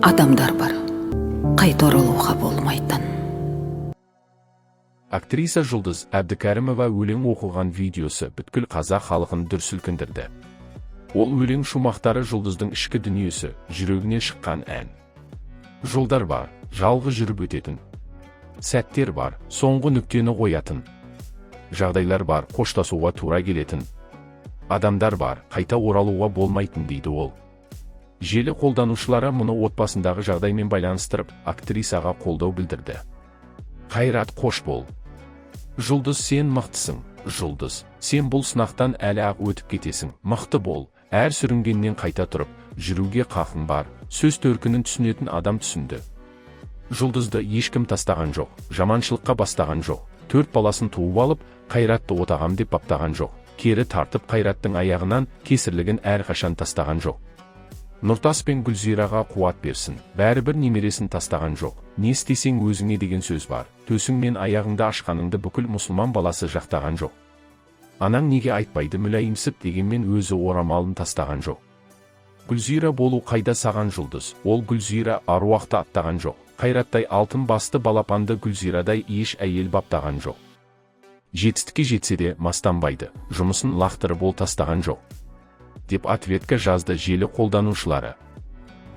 адамдар бар, қайта оралуға болмайтын. Актриса Жұлдыз Әбдікәрімова өлең оқыған видеосы бүткіл қазақ халқын дүр сілкіндірді. Ол өлең шумақтары Жұлдыздың ішкі дүниесі, жүрегіне шыққан ән. Жолдар бар, жалғыз жүріп өтетін. Сәттер бар, соңғы нүктені қоятын. Жағдайлар бар, қоштасуға тура келетін. Адамдар бар, қайта оралуға болмайтын дейді ол. Желі қолданушылары мұны отбасындағы жағдаймен байланыстырып, актрисаға қолдау білдірді. Қайрат, қош бол. Жұлдыз, сен мықтысың. Жұлдыз, сен бұл сынақтан әлі-ақ өтіп кетесің. Мықты бол. Әр сүрінгеннен қайта тұрып, жүруге қақың бар. Сөз төркінін түсінетін адам түсінді. Жұлдызды ешкім тастаған жоқ, жаманшылыққа бастаған жоқ. 4 баласын туып алып, Қайратты отағам деп баптаған жоқ. Кері тартып Қайраттың аяғынан кесірлігін әрқашан тастаған жоқ. Нұртас пен Гүлзираға қуат берсін. Бәрібір немересін тастаған жоқ. Не істесең өзіңе деген сөз бар. Төсің мен аяғыңды ашқаныңды бүкіл мұсылман баласы жақтаған жоқ. Анаң неге айтпайды мүләйімсіп дегенмен өзі орамалын тастаған жоқ. Гүлзира болу қайда саған Жұлдыз? Ол Гүлзира аруақты аттаған жоқ. Қайраттай алтын басты балапанды Гүлзирадай еш әйел баптаған жоқ. Жетістікке жетсе де мастанбайды, жұмысын лақтырып ол тастаған жоқ, деп ответка жазды желі қолданушылары.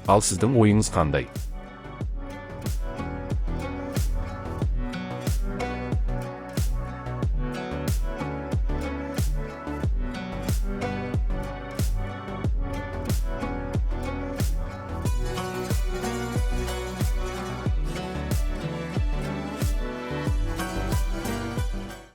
Ал сіздің ойыңыз қандай?